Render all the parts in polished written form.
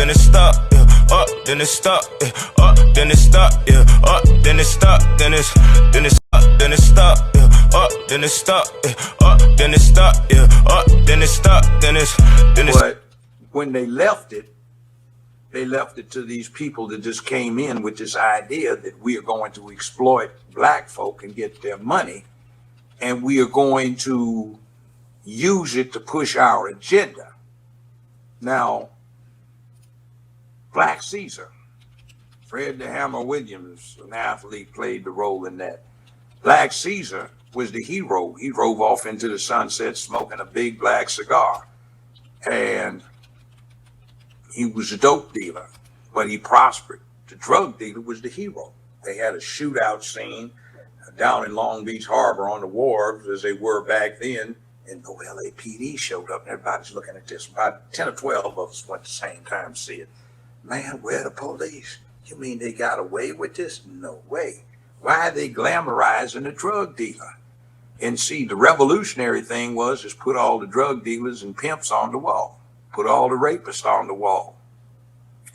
then it stop, yeah. Up, then it stop, yeah. Up, then it stop, yeah. Up, then it stop, then it stop, then it stop, yeah. Up, then it stop, yeah. Up, then it stop, yeah. Up, then it stop, then it. But when they left it to these people that just came in with this idea that we are going to exploit black folk and get their money, and we are going to use it to push our agenda. Now, Black Caesar, Fred the Hammer Williams, an athlete, played the role in that. Black Caesar was the hero. He drove off into the sunset smoking a big black cigar. And he was a dope dealer, but he prospered. The drug dealer was the hero. They had a shootout scene down in Long Beach Harbor on the wharves, as they were back then, and no LAPD showed up, and everybody's looking at this. About 10 or 12 of us went at the same time to see it. Man, where the police? You mean they got away with this? No way. Why are they glamorizing the drug dealer? And see, the revolutionary thing was put all the drug dealers and pimps on the wall, put all the rapists on the wall.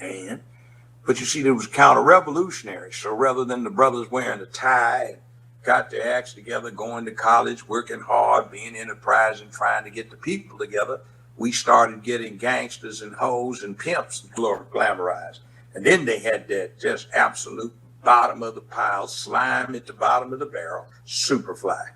But you see, there was counter-revolutionary. So rather than the brothers wearing a tie, got their acts together, going to college, working hard, being enterprising, trying to get the people together, we started getting gangsters and hoes and pimps glamorized. And then they had that just absolute bottom of the pile, slime at the bottom of the barrel, Superfly.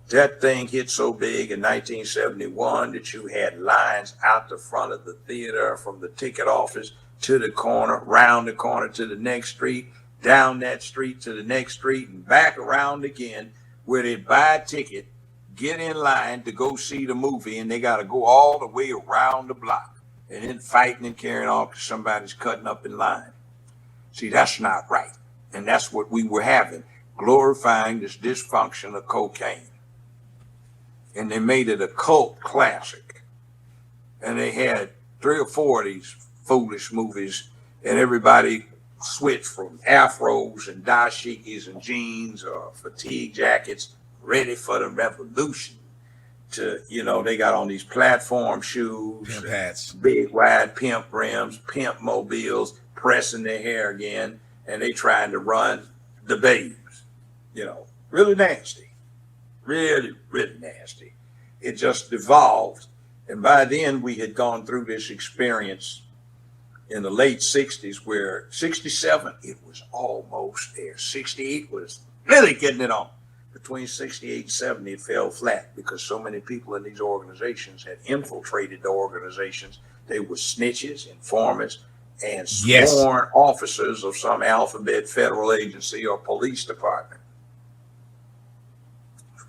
That thing hit so big in 1971 that you had lines out the front of the theater, from the ticket office to the corner, round the corner to the next street, down that street to the next street, and back around again, where they buy a ticket, get in line to go see the movie, and they got to go all the way around the block, and then fighting and carrying on because somebody's cutting up in line. See, that's not right. And that's what we were having, glorifying this dysfunction of cocaine. And they made it a cult classic. And they had 3 or 4 of these foolish movies, and everybody switched from afros and dashikis and jeans or fatigue jackets, ready for the revolution, to, you know, they got on these platform shoes, pimp hats, big wide pimp rims, pimp mobiles, pressing their hair again, and they trying to run the babes, you know, really nasty, really, really nasty. It just evolved. And by then we had gone through this experience in the late 60s, where 67, it was almost there. 68 was really getting it on. Between 68 and 70, it fell flat because so many people in these organizations had infiltrated the organizations. They were snitches, informants, and sworn officers of some alphabet federal agency or police department.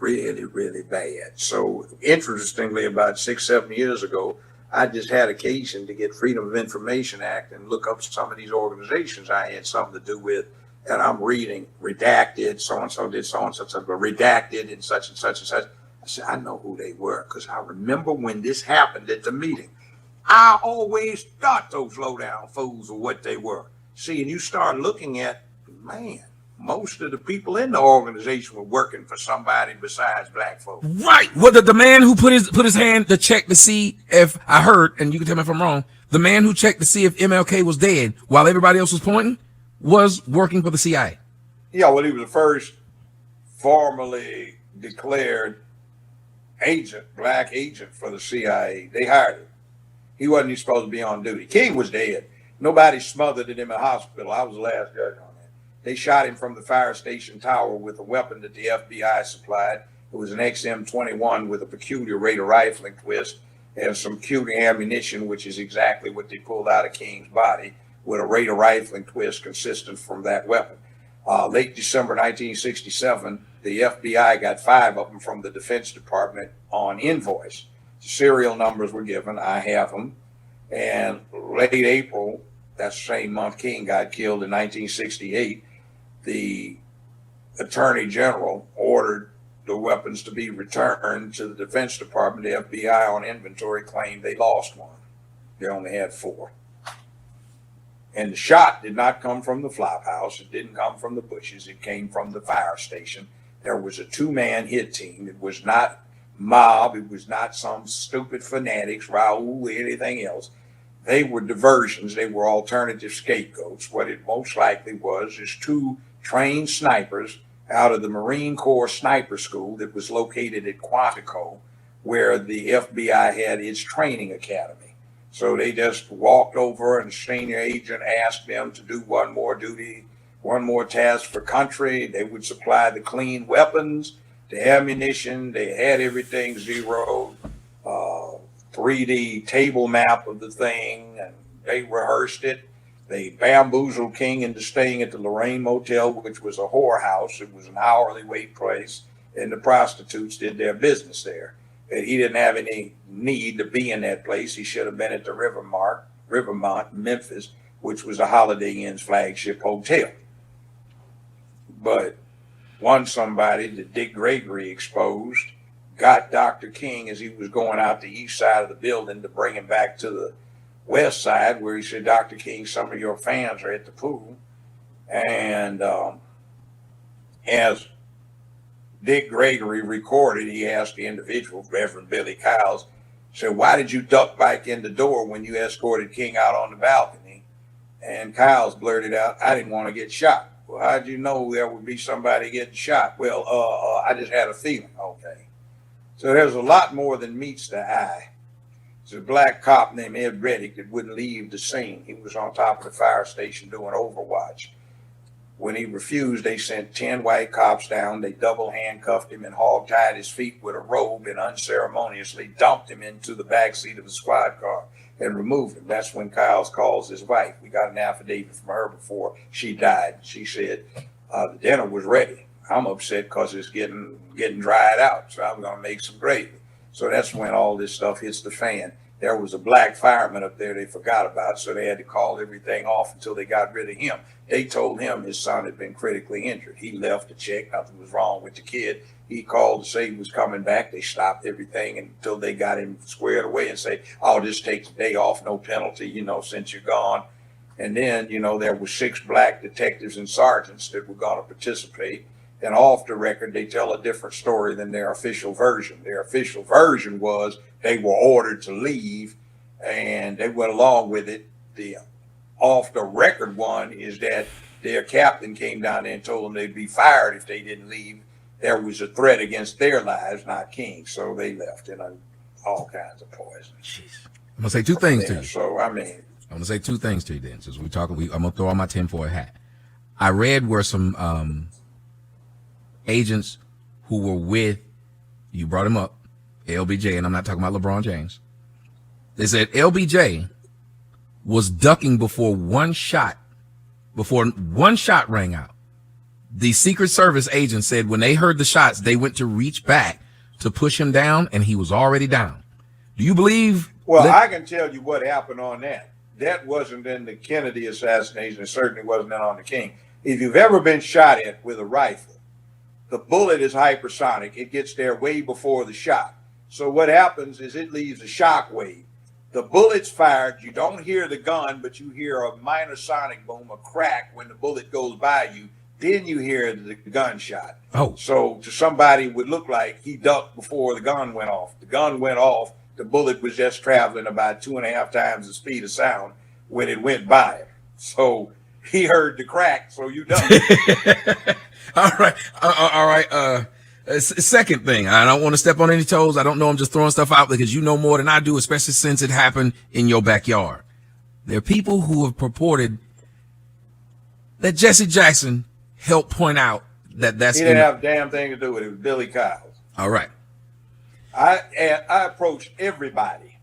Really, really bad. So interestingly, about 6-7 years ago, I just had occasion to get Freedom of Information Act and look up some of these organizations I had something to do with. And I'm reading redacted, so-and-so did so-and-so, redacted and such and such and such. I said, I know who they were, because I remember when this happened at the meeting. I always thought those low-down fools were what they were. See, and you start looking at, man, most of the people in the organization were working for somebody besides black folks. Right. Well, the man who put his hand to check to see if, I heard, and you can tell me if I'm wrong, the man who checked to see if MLK was dead while everybody else was pointing was working for the CIA. Yeah, well, he was the first formally declared agent, black agent for the CIA. They hired him. He wasn't even supposed to be on duty. King was dead. Nobody smothered him in the hospital. I was the last judge on that. They shot him from the fire station tower with a weapon that the FBI supplied. It was an XM-21 with a peculiar rate of rifling twist and some cute ammunition, which is exactly what they pulled out of King's body, with a rate of rifling twist consistent from that weapon. Late December 1967, the FBI got 5 of them from the Defense Department on invoice. The serial numbers were given. I have them. And late April, that same month King got killed in 1968, the Attorney General ordered the weapons to be returned to the Defense Department. The FBI on inventory claimed they lost one. They only had 4. And the shot did not come from the flop house. It didn't come from the bushes. It came from the fire station. There was a 2-man hit team. It was not mob. It was not some stupid fanatics, Raul, anything else. They were diversions. They were alternative scapegoats. What it most likely was is two trained snipers out of the Marine Corps Sniper School that was located at Quantico, where the FBI had its training academy. So they just walked over and the senior agent asked them to do one more duty, one more task for country. They would supply the clean weapons, the ammunition. They had everything zeroed, 3D table map of the thing, and they rehearsed it. They bamboozled King into staying at the Lorraine Motel, which was a whorehouse. It was an hourly wait place, and the prostitutes did their business there. And he didn't have any need to be in that place. He should have been at the Rivermont, Memphis, which was the Holiday Inn's flagship hotel. But somebody that Dick Gregory exposed got Dr. King as he was going out the east side of the building to bring him back to the west side, where he said, Dr. King, some of your fans are at the pool. And as Dick Gregory recorded, he asked the individual, Reverend Billy Kyles, said, why did you duck back in the door when you escorted King out on the balcony? And Kyles blurted out, I didn't want to get shot. Well, how'd you know there would be somebody getting shot? Well, I just had a feeling. Okay. So there's a lot more than meets the eye. There's a black cop named Ed Reddick that wouldn't leave the scene. He was on top of the fire station doing overwatch. When he refused, they sent 10 white cops down. They double handcuffed him and hog-tied his feet with a robe and unceremoniously dumped him into the backseat of the squad car and removed him. That's when Kyles calls his wife. We got an affidavit from her before she died. She said, the dinner was ready. I'm upset because it's getting dried out, so I'm going to make some gravy. So that's when all this stuff hits the fan. There was a black fireman up there they forgot about, so they had to call everything off until they got rid of him. They told him his son had been critically injured. He left to check. Nothing was wrong with the kid. He called to say he was coming back. They stopped everything until they got him squared away and say, oh, just take the day off, no penalty, since you're gone. And then, there were 6 black detectives and sergeants that were going to participate. And off the record, they tell a different story than their official version. Their official version was they were ordered to leave, and they went along with it. The off the record one is that their captain came down there and told them they'd be fired if they didn't leave. There was a threat against their lives, not King's, so they left in all kinds of poison. Jeez. I'm gonna say 2 things to you. So I'm gonna say 2 things to you then. Since I'm gonna throw on my tinfoil hat. I read where some agents who were with, you brought him up, LBJ, and I'm not talking about LeBron James. They said LBJ was ducking before one shot rang out. The Secret Service agent said when they heard the shots, they went to reach back to push him down, and he was already down. Do you believe? Well, I can tell you what happened on that. That wasn't in the Kennedy assassination. It certainly wasn't in on the King. If you've ever been shot at with a rifle, the bullet is hypersonic. It gets there way before the shot. So what happens is it leaves a shock wave. The bullet's fired. You don't hear the gun, but you hear a minor sonic boom, a crack when the bullet goes by you. Then you hear the gunshot. Oh. So to somebody it would look like he ducked before the gun went off. The gun went off. The bullet was just traveling about 2.5 times the speed of sound when it went by him. So he heard the crack, so you ducked. All right. Second thing, I don't want to step on any toes. I don't know. I'm just throwing stuff out because you know more than I do, especially since it happened in your backyard. There are people who have purported that Jesse Jackson helped point out that that's. He didn't have a damn thing to do with it. It was Billy Kyles. All right. I approached everybody,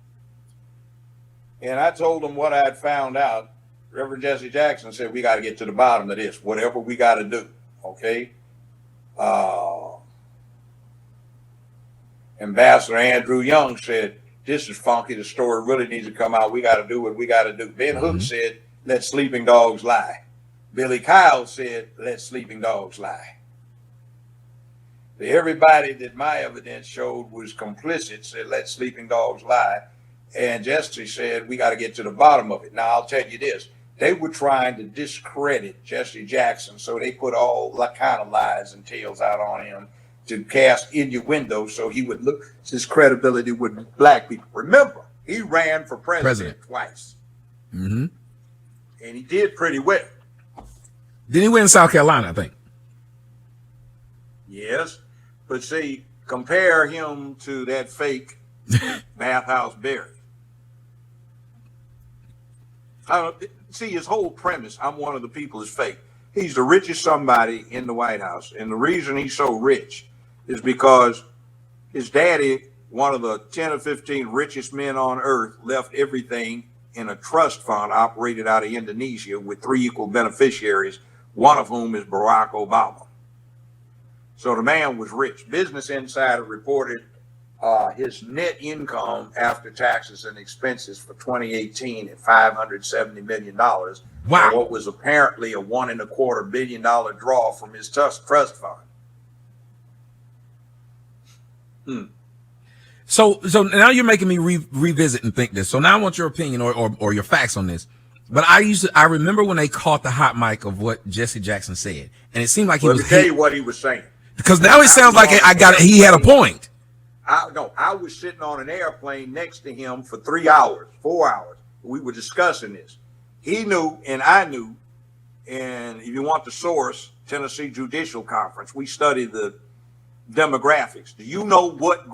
and I told them what I had found out. Rev.Jesse Jackson said, we got to get to the bottom of this, whatever we got to do. Okay. Ambassador Andrew Young said, this is funky. The story really needs to come out. We got to do what we got to do. Ben Hook said, let sleeping dogs lie. Billy Kyles said, let sleeping dogs lie. Everybody that my evidence showed was complicit said, let sleeping dogs lie. And Jesse said, we got to get to the bottom of it. Now, I'll tell you this. They were trying to discredit Jesse Jackson, so they put all that kind of lies and tales out on him to cast innuendo so he would look his credibility with black people. Remember, he ran for president twice. Mm-hmm. And he did pretty well. Didn't he win in South Carolina, I think? Yes. But see, compare him to that fake Bathhouse Berry. See, his whole premise, I'm one of the people, is fake. He's the richest somebody in the White House. And the reason he's so rich is because his daddy, one of the 10 or 15 richest men on earth, left everything in a trust fund operated out of Indonesia with 3 equal beneficiaries, one of whom is Barack Obama. So the man was rich. Business Insider reported his net income after taxes and expenses for 2018 at $570 million. Wow. What was apparently a $1.25 billion draw from his trust fund. So now you're making me revisit and think this. So now I want your opinion or your facts on this. But I remember when they caught the hot mic of what Jesse Jackson said, and it seemed like he was. Let me tell you what he was saying. Because now it sounds like he had a point. I was sitting on an airplane next to him for 3 hours, 4 hours. We were discussing this. He knew and I knew. And if you want the source, Tennessee Judicial Conference, we studied the demographics. Do you know what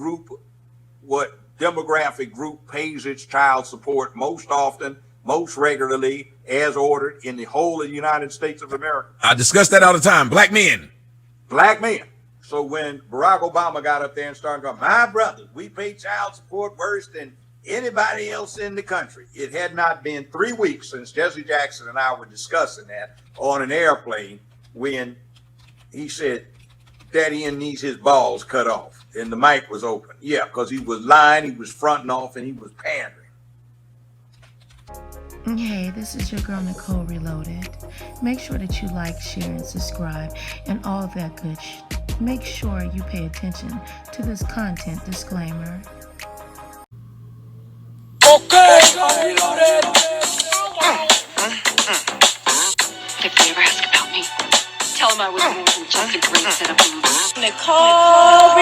demographic group pays its child support most often, most regularly, as ordered in the whole of the United States of America? I discuss that all the time. Black men. Black men. So when Barack Obama got up there and started going, my brothers, we pay child support worse than anybody else in the country. It had not been 3 weeks since Jesse Jackson and I were discussing that on an airplane when he said, Daddy needs his balls cut off. And the mic was open. Yeah, because he was lying, he was fronting off, and he was pandering. Hey, this is your girl Nicole Reloaded. Make sure that you like, share, and subscribe, and all of that good Make sure you pay attention to this content disclaimer. Okay, I'm reloaded. If they ever ask about me, tell them I was more than just a great set of boobs. Nicole